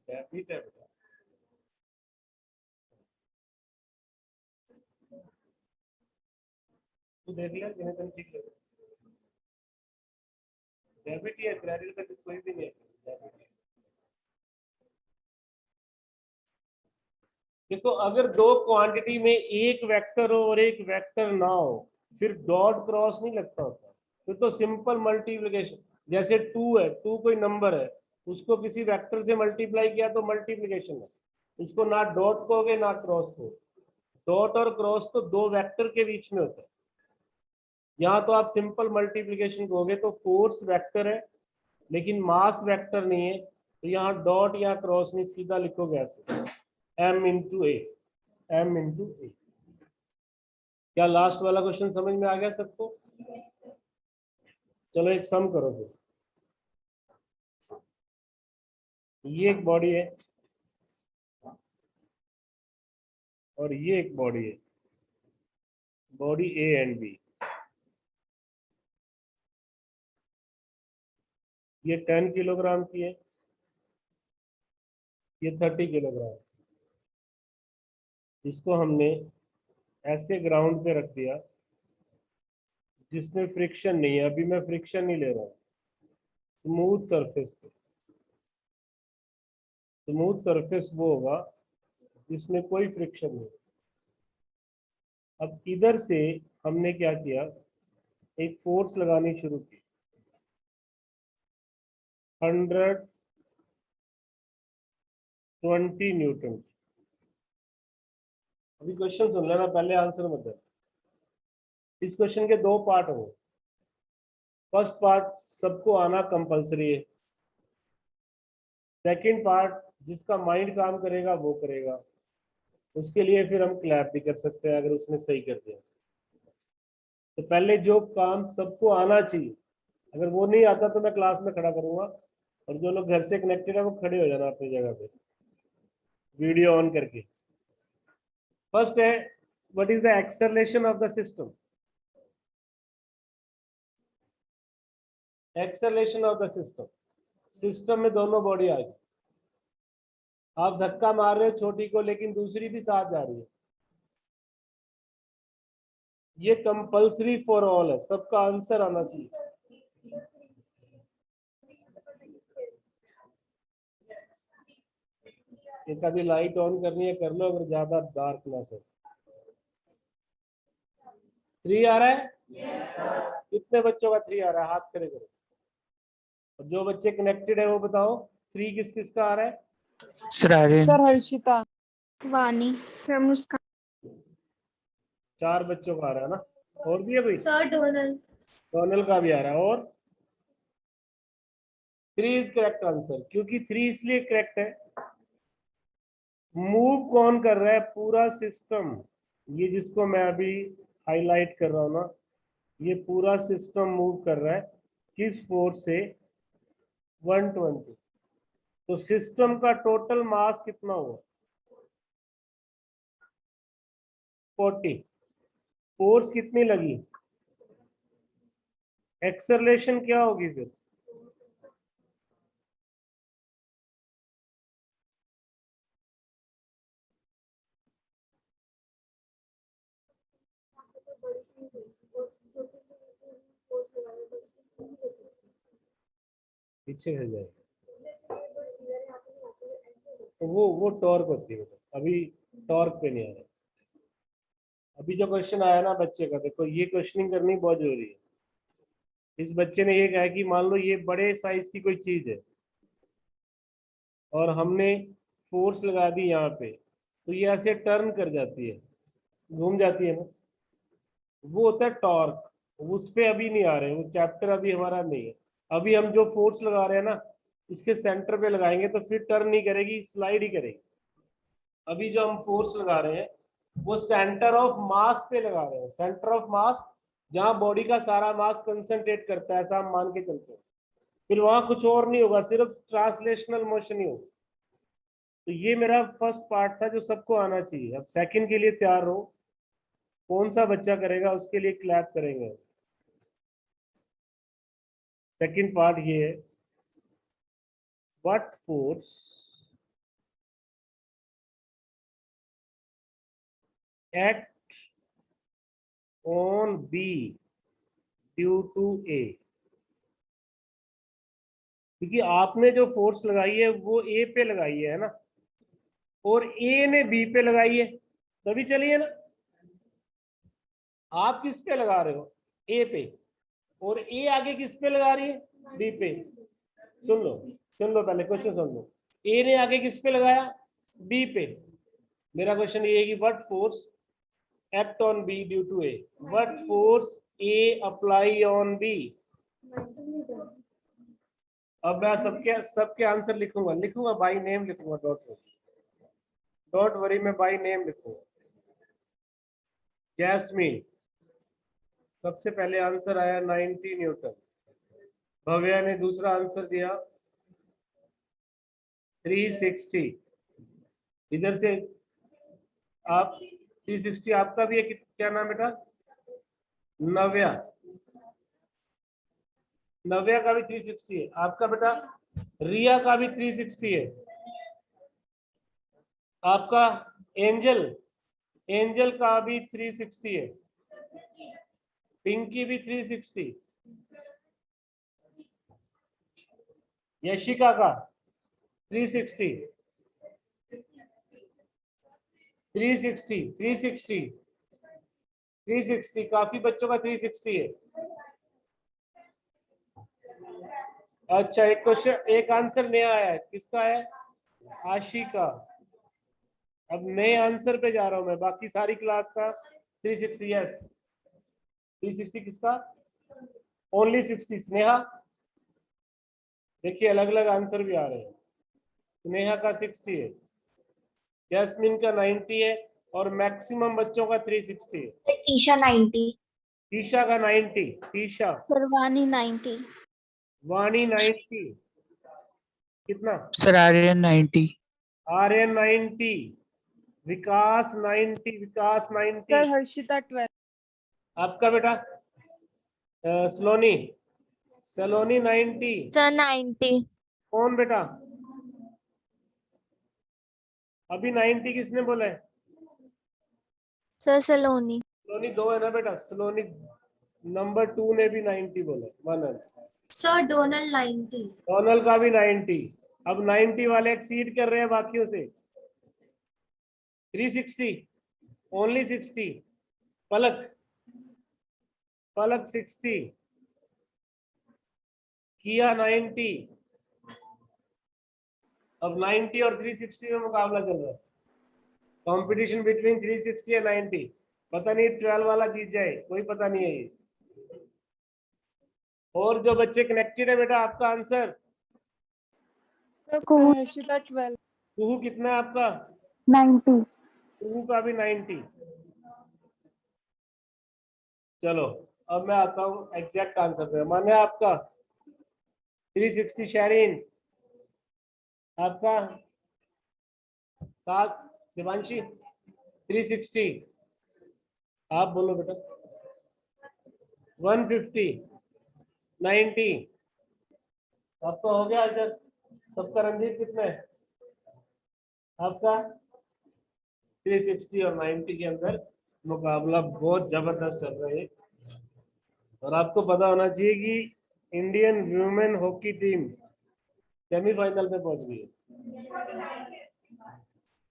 डेबिट है बेटा। तू देख लिया जिन्हें तुम ठीक लगे, डेबिट या क्रेडिट का कोई भी नहीं है, डेबिट। देखो, अगर दो क्वांटिटी में एक वेक्टर हो और एक वेक्टर ना हो, फिर डॉट क्रॉस नहीं लगता होता, फिर तो सिंपल मल्टीप्लिकेशन। जैसे 2 है, 2 कोई नंबर है, उसको किसी वेक्टर से मल्टीप्लाई किया तो मल्टीप्लिकेशन है, उसको ना डॉट कहोगे ना क्रॉस को। डॉट और क्रॉस तो दो वेक्टर के बीच में होता है, यहाँ तो आप सिंपल मल्टीप्लिकेशन कहोगे। तो फोर्स वेक्टर है लेकिन मास वेक्टर नहीं है, तो यहाँ डॉट या क्रॉस नहीं, सीधा लिखोगे ऐसे, एम इंटू ए, एम इंटू ए। क्या लास्ट वाला क्वेश्चन समझ में आ गया सबको? चलो एक सम करो फिर। ये एक बॉडी है और ये एक बॉडी है, बॉडी ए एंड बी। ये 10 किलोग्राम की है, ये 30 किलोग्राम। इसको हमने ऐसे ग्राउंड पे रख दिया जिसमें फ्रिक्शन नहीं है। अभी मैं फ्रिक्शन नहीं ले रहा हूँ, स्मूथ सरफेस पे। स्मूथ सरफेस वो होगा जिसमें कोई फ्रिक्शन नहीं। अब इधर से हमने क्या किया, एक फोर्स लगानी शुरू की, 120 न्यूटन। अभी क्वेश्चन सुन लेना, पहले आंसर मत देना। इस क्वेश्चन के दो पार्ट होंगे। फर्स्ट पार्ट सबको आना कंपलसरी है, सेकंड पार्ट जिसका माइंड काम करेगा वो करेगा, उसके लिए फिर हम क्लैप भी कर सकते हैं अगर उसने सही कर दिया। तो पहले जो काम सबको आना चाहिए, अगर वो नहीं आता तो मैं क्लास में खड़ा करूंगा, और जो लोग घर से कनेक्टेड है वो खड़े हो जाना अपनी जगह पे वीडियो ऑन करके। फर्स्ट है, what is the acceleration of the system? Acceleration of the system, system में दोनों बॉडी आ गई, आप धक्का मार रहे हो छोटी को लेकिन दूसरी भी साथ जा रही है। ये कंपल्सरी फॉर ऑल है, सबका आंसर आना चाहिए। ये कभी लाइट ऑन करनी है कर लो, अगर ज्यादा डार्कनेस है। 3 आ रहा है? कितने बच्चों का 3 आ रहा है? हाथ खड़े करो। और जो बच्चे कनेक्टेड है वो बताओ 3 किस किस का आ रहा है? Sir Aryan. सर हर्षिता। वानी। सर मुस्कान। 4 बच्चों का आ रहा है ना? और भी है भाई? सर डोनल। डोनल का भी आ रहा है। और 3 इज करेक्ट आंसर। क्योंकि 3 इसलिए करेक्ट है, मूव कौन कर रहा है? पूरा सिस्टम। ये जिसको मैं अभी हाईलाइट कर रहा हूं ना, ये पूरा सिस्टम मूव कर रहा है। किस फोर्स से? 120। तो सिस्टम का टोटल मास कितना हुआ? 40। फोर्स कितनी लगी? एक्सेलरेशन क्या होगी फिर? पीछे हट जाएगा तो वो टॉर्क होती है। अभी टॉर्क पे नहीं आ रहा। अभी जो क्वेश्चन आया ना बच्चे का, देखो ये क्वेश्चनिंग करनी बहुत जरूरी है। इस बच्चे ने ये कहा कि मान लो ये बड़े साइज की कोई चीज है और हमने फोर्स लगा दी यहाँ पे, तो ये ऐसे टर्न कर जाती है, घूम जाती है ना, वो होता है टॉर्क। उस पे अभी नहीं आ रहे, वो चैप्टर अभी हमारा नहीं है। अभी हम जो फोर्स लगा रहे हैं ना, इसके सेंटर पे लगाएंगे तो फिर टर्न नहीं करेगी, स्लाइड ही करेगी। अभी जो हम फोर्स लगा रहे हैं वो सेंटर ऑफ मास पे लगा रहे हैं। सेंटर ऑफ मास, जहां बॉडी का सारा मास कंसंट्रेट करता है, ऐसा हम मान के चलते हैं। फिर वहां कुछ और नहीं होगा, सिर्फ ट्रांसलेशनल मोशन ही होगा। तो ये मेरा फर्स्ट पार्ट था जो सबको आना चाहिए। अब सेकंड के लिए तैयार रहो। कौन सा बच्चा करेगा उसके लिए क्लैप करेंगे। सेकंड पार्ट ये है, what force act on B due to A. क्योंकि आपने जो फोर्स लगाई है वो ए पे लगाई है ना, और ए ने बी पे लगाई है, तभी चलिए ना। आप किस पे लगा रहे हो? ए पे। और ए आगे किस पे लगा रही है? बी पे। सुन लो पहले क्वेश्चन सुन लो। ए ने आगे किस पे लगाया? बी पे। मेरा क्वेश्चन ये है कि what force act on B due to A. What force A apply on B. अब मैं सबके आंसर लिखूंगा बाय नेम लिखूंगा। डोंट वरी, मैं बाय नेम लिखूंगा। जैस्मीन, सबसे पहले आंसर आया 90 न्यूटन। भव्या ने दूसरा आंसर दिया 360। इधर से आप 360 आपका भी है। क्या नाम बेटा? नव्या का भी 360 है। आपका बेटा रिया का भी 360 है। आपका एंजल का भी 360 है। पिंकी भी 360। यशिका का 360 काफी बच्चों का 360 है। अच्छा, एक क्वेश्चन, एक आंसर नया आया है। किसका है? आशिका। अब नए आंसर पे जा रहा हूं मैं। बाकी सारी क्लास का 360। यस, 360 किसका? ओनली 60 स्नेहा। देखिए अलग अलग आंसर भी आ रहे हैं। स्नेहा का 60 है, जैस्मिन का 90 है, और मैक्सिमम बच्चों का 360 है। टीशा 90। टीशा का 90, टीशा। सरवानी 90। वाणी 90, कितना? सर आर्यन 90। आर्यन 90, विकास 90, विकास 90। हर्षिता 12। आपका बेटा सलोनी, सलोनी 90। सर 90। कौन बेटा? अभी 90 किसने बोला है? सर सलोनी। सलोनी 2 है ना बेटा, सलोनी नंबर 2 ने भी 90 बोला, मानल। सर डोनल 90। डोनल का भी 90। अब 90 वाले एक्सीड कर रहे हैं बाकियों से। 360, ओनली 60। पलक, पलक 60, किया 90। अब 90 और 360 में मुकाबला चल रहा है, कंपटीशन बिटवीन 360 और 90। पता नहीं 12 वाला जीत जाए, कोई पता नहीं है ये। और जो बच्चे कनेक्टेड है बेटा, आपका आंसर? सर हर्षिता 12। कुहू कितना है आपका? 90। कुहू का भी 90। चलो अब मैं आता हूँ एग्जैक्ट आंसर पे। माने आपका 360, शैरीन आपका 7, शिवांशी 360। आप बोलो बेटा। 150, 90 आपका हो गया इधर सबका। रणदीप कितने है आपका? 360 और 90 के अंदर मुकाबला बहुत जबरदस्त चल रहा है। और आपको पता होना चाहिए कि Indian women hockey team semifinal में पहुंच गई है,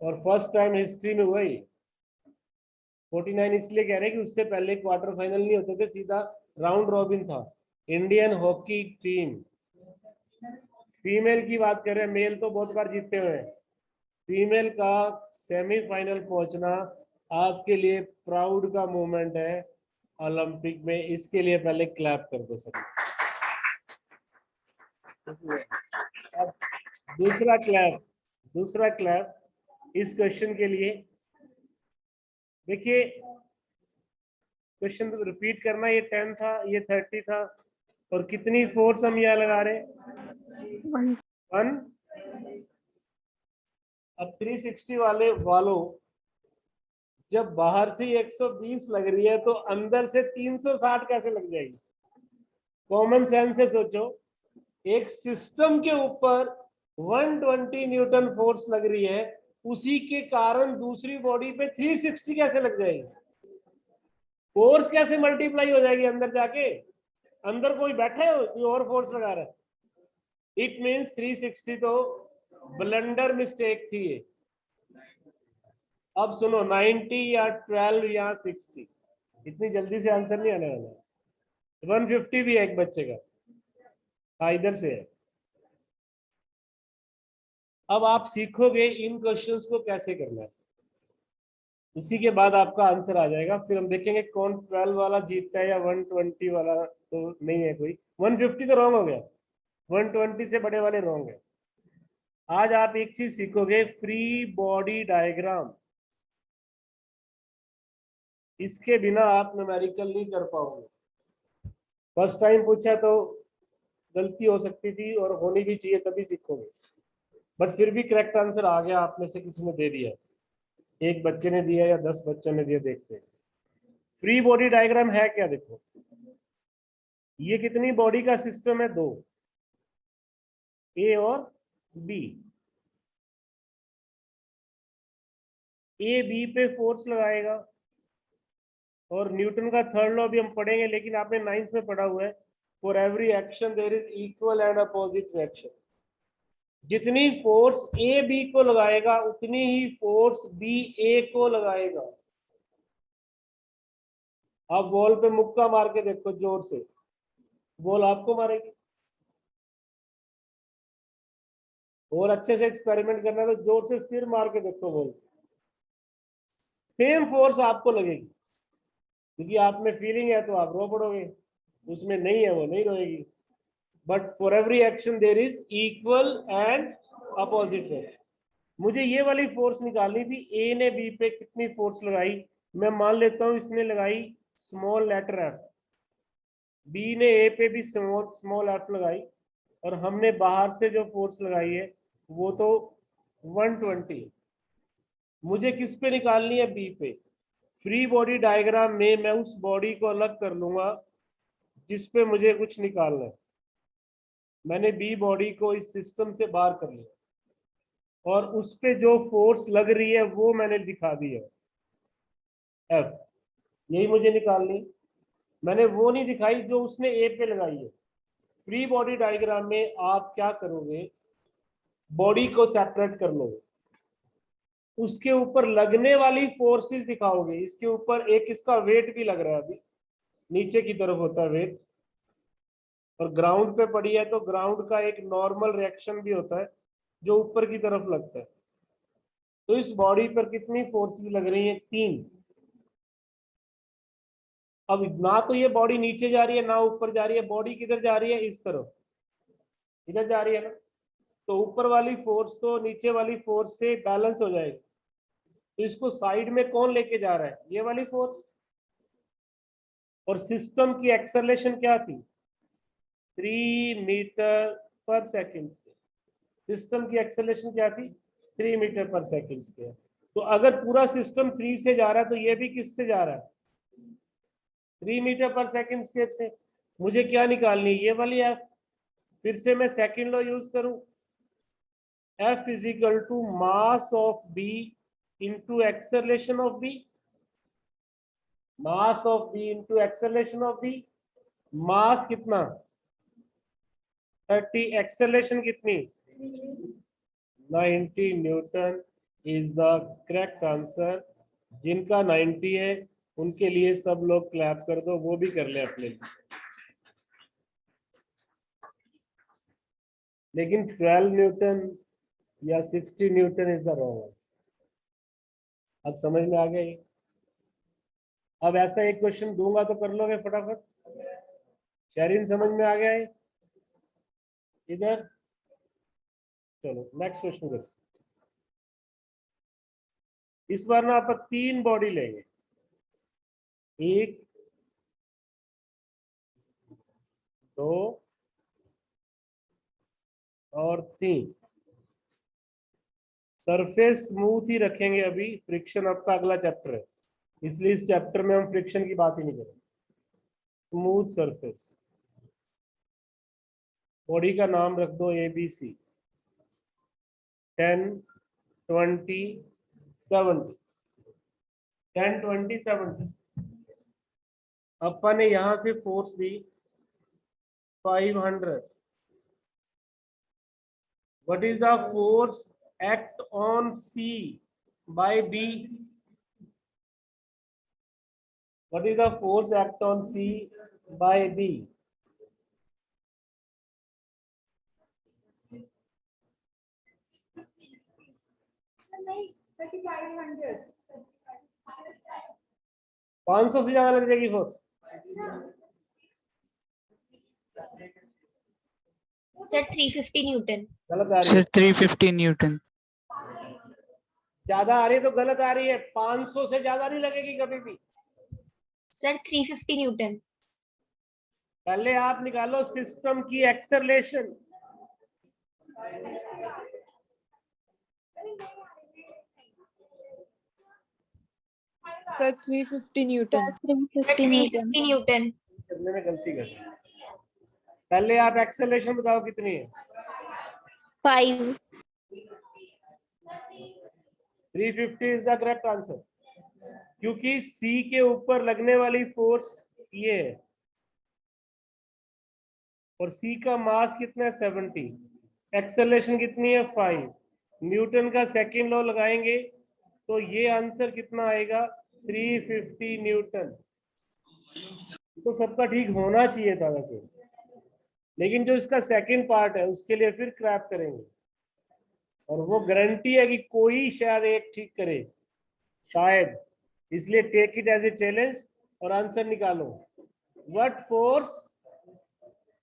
और फर्स्ट टाइम हिस्ट्री में हुआ ही। 49 इसलिए कह रहे हैं कि उससे पहले क्वार्टर फाइनल नहीं होते थे, सीधा राउंड रॉबिन था। इंडियन हॉकी टीम, फीमेल की बात करें, मेल तो बहुत बार जीतते हुए हैं, फीमेल का सेमीफाइनल पहुंचना आपके लिए प्राउड का मोमेंट है ओलंपिक में। इसके लिए पहले क्लैप कर दो सर। अब दूसरा क्लैप, दूसरा क्लैप इस क्वेश्चन के लिए। देखिए क्वेश्चन तो रिपीट करना, ये 10 था, ये 30 था, और कितनी फोर्स हम यहाँ लगा रहे हैं? 1। अब 360 वालों जब बाहर से 120 लग रही है तो अंदर से 360 कैसे लग जाएगी? कॉमन सेंस से सोचो, एक सिस्टम के ऊपर 120 न्यूटन फोर्स लग रही है, उसी के कारण दूसरी बॉडी पे 360 कैसे लग जाएगी? फोर्स कैसे मल्टीप्लाई हो जाएगी अंदर जाके? अंदर कोई बैठा है कोई और फोर्स लगा रहा है? इट मीन्स 360 तो ब्लंडर मिस्टेक थी ये। अब सुनो, 90 या 12 या 60, इतनी जल्दी से आंसर नहीं आने वाला। 150 भी है एक बच्चे का, हाँ इधर से है। अब आप सीखोगे इन क्वेश्चंस को कैसे करना है, उसी के बाद आपका आंसर आ जाएगा। फिर हम देखेंगे कौन 12 वाला जीतता है या 120 वाला। तो नहीं है कोई, 150 तो रॉन्ग हो गया, 120 से बड़े वाले रॉन्ग है। आज आप एक चीज सीखोगे, फ्री बॉडी डायग्राम। इसके बिना आप न्यूमेरिकल नहीं कर पाओगे। फर्स्ट टाइम पूछा तो गलती हो सकती थी और होनी भी चाहिए, तभी सीखोगे। बट फिर भी करेक्ट आंसर आ गया, आप में से किसी ने दे दिया, एक बच्चे ने दिया या 10 बच्चों ने दिया। देखते हैं फ्री बॉडी डायग्राम है क्या। देखो ये कितनी बॉडी का सिस्टम है? 2, ए और बी। ए बी पे फोर्स लगाएगा, और न्यूटन का थर्ड लॉ भी हम पढ़ेंगे, लेकिन आपने 9th में पढ़ा हुआ है, for every action there is equal and opposite reaction. जितनी फोर्स ए बी को लगाएगा उतनी ही फोर्स बी ए को लगाएगा। आप बॉल पे मुक्का मार के देखो जोर से, बॉल आपको मारेगी। और अच्छे से एक्सपेरिमेंट करना है तो जोर से सिर मार के देखो बॉल, सेम फोर्स आपको लगेगी। क्योंकि आप में फीलिंग है तो आप रो पड़ोगे, उसमें नहीं है वो नहीं रोएगी। But for every action there is equal and opposite direction. मुझे ये वाली फोर्स निकालनी थी, ए ने बी पे कितनी फोर्स लगाई। मैं मान लेता हूं इसने लगाई स्मॉल लेटर एफ, बी ने ए पे भी स्मॉल एफ लगाई, और हमने बाहर से जो फोर्स लगाई है वो तो 120। मुझे किस पे निकालनी है, बी पे। फ्री बॉडी डायग्राम में मैं उस बॉडी को अलग कर लूंगा जिस पे मुझे कुछ निकालना है। मैंने बी बॉडी को इस सिस्टम से बाहर कर लिया, और उस पे जो फोर्स लग रही है वो मैंने दिखा दी है, एफ। यही मुझे निकालनी। मैंने वो नहीं दिखाई जो उसने ए पे लगाई है। फ्री बॉडी डायग्राम में आप क्या करोगे, बॉडी को सेपरेट कर लोगे, उसके ऊपर लगने वाली फोर्सेस दिखाओगे। इसके ऊपर एक इसका वेट भी लग रहा है, अभी नीचे की तरफ होता है वेट, और ग्राउंड पे पड़ी है तो ग्राउंड का एक नॉर्मल रिएक्शन भी होता है जो ऊपर की तरफ लगता है। तो इस बॉडी पर कितनी फोर्सेस लग रही हैं, 3। अब ना तो ये बॉडी नीचे जा रही है ना ऊपर जा रही है, बॉडी किधर जा रही है, इस तरफ, इधर जा रही है ना। तो ऊपर वाली फोर्स तो नीचे वाली फोर्स से बैलेंस हो जाएगी। तो इसको साइड में कौन लेके जा रहा है, ये वाली फोर्स। और सिस्टम की एक्सेलरेशन क्या थी, 3 मीटर पर सेकेंड। सिस्टम की एक्सेलरेशन क्या थी, 3 मीटर पर सेकेंड। तो अगर पूरा सिस्टम 3 से जा रहा है तो ये भी किससे जा रहा है, 3 मीटर पर सेकेंड से। मुझे क्या निकालनी है, ये वाली एफ। फिर से मैं सेकेंड लॉ यूज करूं, F is equal to mass of B into acceleration of B. Mass of B into acceleration of B. Mass कितना, 30, एक्सेलरेशन कितनी, 90 newton is the correct answer. जिनका 90 है उनके लिए सब लोग क्लैप कर दो, वो भी कर ले अपने लिए। लेकिन 12 न्यूटन या 60 Newton is the wrong answer. अब समझ में आ गया ये। अब ऐसा एक क्वेश्चन दूंगा तो कर लोगे फटाफट। शेरिन समझ में आ गया है इधर। चलो नेक्स्ट क्वेश्चन करो। इस बार ना आप 3 बॉडी लेंगे, 1, 2 और 3। सरफेस स्मूथ ही रखेंगे, अभी फ्रिक्शन आपका अगला चैप्टर है, इसलिए इस चैप्टर में हम फ्रिक्शन की बात ही नहीं करेंगे। Smooth surface. बॉडी का नाम रख दो ABC, 10, 20, 70। 10, 20, 70। अपन ने यहां से force the 500। What is the force act on C by B? What is the force act on C by B? पाँच सौ से ज्यादा लग जाएगी फोर्स। Sir 350 Newton. गलत आ रही Sir, है, 350 Newton. ज्यादा आ रही है तो गलत आ रही है। 500 से ज्यादा नहीं लगेगी कभी भी। Sir 350 Newton. पहले आप निकालो सिस्टम की acceleration. Sir, 350 Newton. 350 Newton. 350 Newton. करने में गलती कर दी। पहले आप एक्सेलरेशन बताओ कितनी है। 5। 350 इज द करेक्ट आंसर, क्योंकि सी के ऊपर लगने वाली फोर्स ये है, और सी का मास कितना है, 70। एक्सेलरेशन कितनी है, 5। न्यूटन का सेकेंड लॉ लगाएंगे तो ये आंसर कितना आएगा, 350 न्यूटन। तो सबका ठीक होना चाहिए था वैसे, लेकिन जो इसका सेकंड पार्ट है उसके लिए फिर क्रैप करेंगे, और वो गारंटी है कि कोई शायद एक ठीक करे, शायद। इसलिए take it as a challenge और आंसर निकालो। What force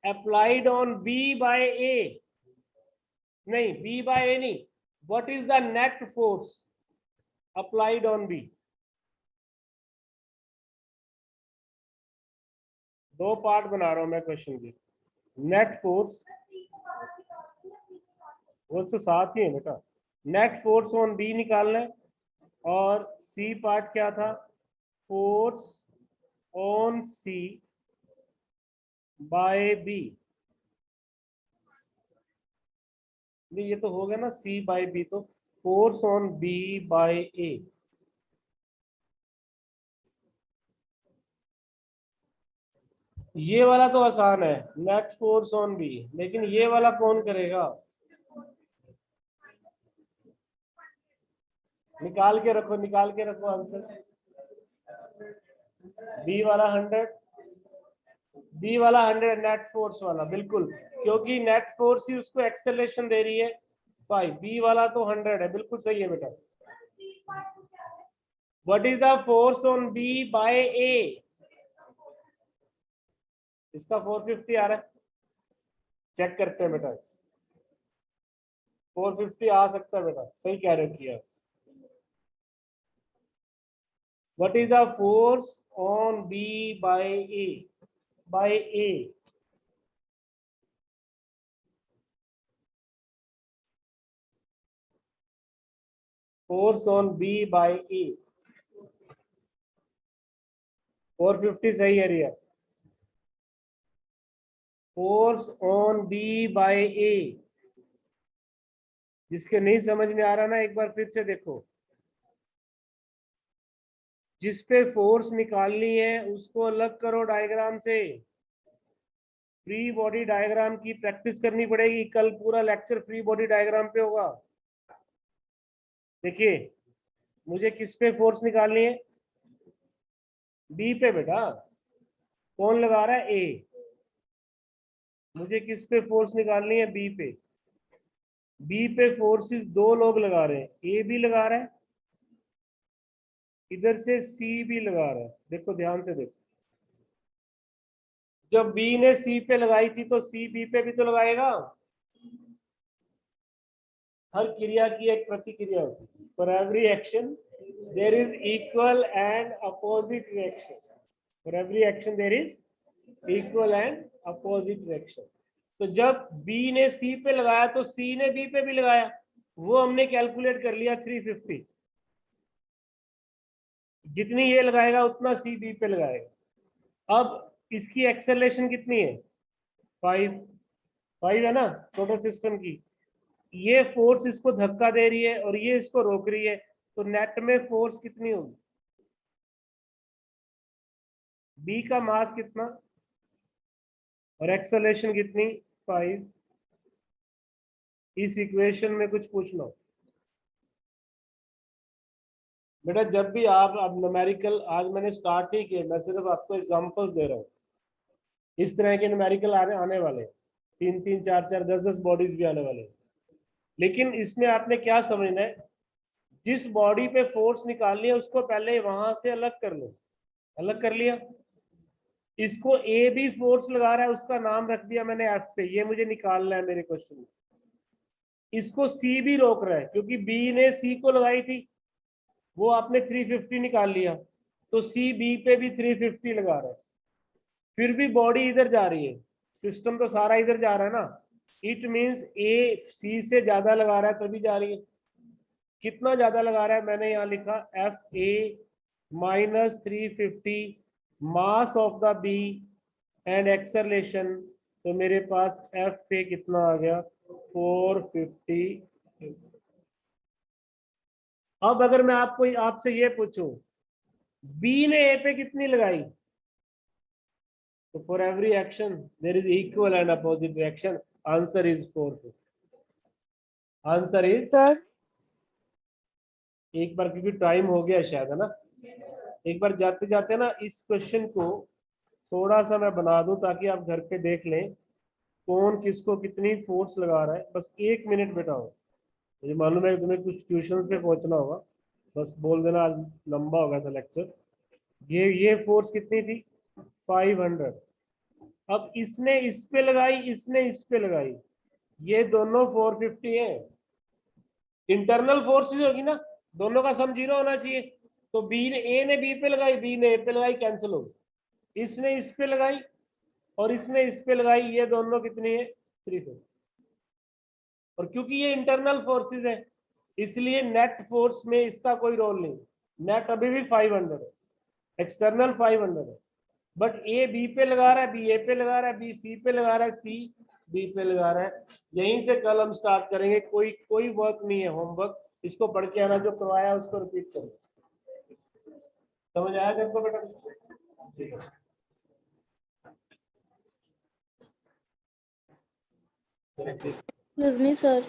applied on B by A? नहीं, B by A नहीं, what is the net force applied on B? दो पार्ट बना रहा हूं मैं क्वेश्चन के। नेट फोर्स वो तो साथ ही है बेटा, नेट फोर्स ऑन बी निकालना है, और सी पार्ट क्या था, force on C by B. ये तो हो गया ना, सी बाय बी, तो force on B by A. ये वाला तो आसान है, नेट फोर्स ऑन बी, लेकिन ये वाला कौन करेगा? निकाल के रखो आंसर। बी वाला 100, बी वाला 100 नेट फोर्स वाला, बिल्कुल, क्योंकि नेट फोर्स ही उसको एक्सेलरेशन दे रही है 5। बी वाला तो 100 है, बिल्कुल सही है बेटा। What is the force on B by A? इसका 450 आ रहा है, चेक करते हैं बेटा। 450 आ सकता है बेटा, सही कह रहे हो किया। What is the force on B by A? By A. Force on B by A. 450 सही है रिया। Force on B by A. जिसके नहीं समझ में आ रहा ना, एक बार फिर से देखो। जिस पे फोर्स निकालनी है उसको अलग करो डायग्राम से। फ्री बॉडी डायग्राम की प्रैक्टिस करनी पड़ेगी, कल पूरा लेक्चर फ्री बॉडी डायग्राम पे होगा। देखिए, मुझे किस पे फोर्स निकालनी है? बी पे बेटा। कौन लगा रहा है? ए। मुझे किस पे फोर्स निकालनी है? बी पे। बी पे फोर्सेस दो लोग लगा रहे हैं, ए भी लगा रहा है, इधर से सी भी लगा रहा है। देखो ध्यान से देखो, जब बी ने सी पे लगाई थी तो सी बी पे भी तो लगाएगा। हर क्रिया की एक प्रतिक्रिया होती है। For every action there is equal and opposite reaction. For every action there is equal and opposite reaction. तो जब बी ने सी पे लगाया तो सी ने बी पे भी लगाया, वो हमने कैलकुलेट कर लिया 350। जितनी ये लगाएगा उतना सी बी पे लगाएगा। अब इसकी एक्सेलरेशन कितनी है? 5 है ना टोटल सिस्टम की। ये फोर्स इसको धक्का दे रही है और ये इसको रोक रही है, तो नेट में फोर्स कितनी होगी? बी का मास कितना और एक्सेलरेशन कितनी? 5। इस इक्वेशन में कुछ पूछना बेटा, जब भी आप अब न्यूमेरिकल, आज मैंने स्टार्ट ही किया, मैं सिर्फ आपको एग्जांपल्स दे रहा हूँ। इस तरह के न्यूमेरिकल आने वाले, 3-3, 4-4, 10-10 बॉडीज भी आने वाले। लेकिन इसमें आपने क्या समझना है, जिस बॉडी पे फोर्स निकालनी है उसको पहले वहां से अलग कर लो। अलग कर लिया, इसको ए भी फोर्स लगा रहा है, उसका नाम रख दिया मैंने एफ पे, ये मुझे निकालना है मेरे क्वेश्चन में। इसको सी भी रोक रहा है क्योंकि बी ने सी को लगाई थी, वो आपने 350 निकाल लिया, तो सी बी पे भी 350 लगा रहा है। फिर भी बॉडी इधर जा रही है, सिस्टम तो सारा इधर जा रहा है ना। इट मींस ए सी से ज्यादा लगा रहा है तभी जा रही है। कितना ज्यादा लगा रहा है? मैंने यहाँ लिखा F A minus 350 mass of the B and acceleration, तो मेरे पास एफ पे कितना आ गया? 450। अब अगर मैं आपसे ये पूछूं बी ने ए पे कितनी लगाई, तो for every action there is equal and opposite reaction. Answer is 450। Answer is sir एक बार, क्योंकि टाइम हो गया शायद, है ना, एक बार जाते जाते ना इस क्वेश्चन को थोड़ा सा मैं बना दूं ताकि आप घर पे देख लें कौन किसको कितनी फोर्स लगा रहा है। बस 1 मिनट बेटा हो, मुझे मालूम है तुम्हें कुछ ट्यूशन पे पहुंचना होगा, बस बोल देना, आज लंबा हो गया था लेक्चर। ये फोर्स कितनी थी? 500। अब इसने इस पे लगाई, इसने इस पे लगाई, ये दोनों 450 है। इंटरनल फोर्सेस होगी ना, दोनों का सम 0 होना चाहिए। तो बी ने ए ने बी पे लगाई, बी ने ए पे लगाई, कैंसिल हो गई। इसने इस पे लगाई और इसने इस पे लगाई, ये दोनों कितनी है 350। और क्योंकि ये इंटरनल फोर्सेस है इसलिए नेट फोर्स में इसका कोई रोल नहीं। नेट अभी भी 500 है, एक्सटर्नल 500 है। बट ए बी पे लगा रहा है, बी ए पे लगा रहा है, बी सी पे लगा रहा है, सी बी पे लगा रहा है। यहीं से कल हम स्टार्ट करेंगे। कोई वर्क नहीं है, होमवर्क। इसको पढ़ के आना, जो करवाया उसको रिपीट करो। समझ आया तेरे को बेटा? ठीक है। Excuse me, sir.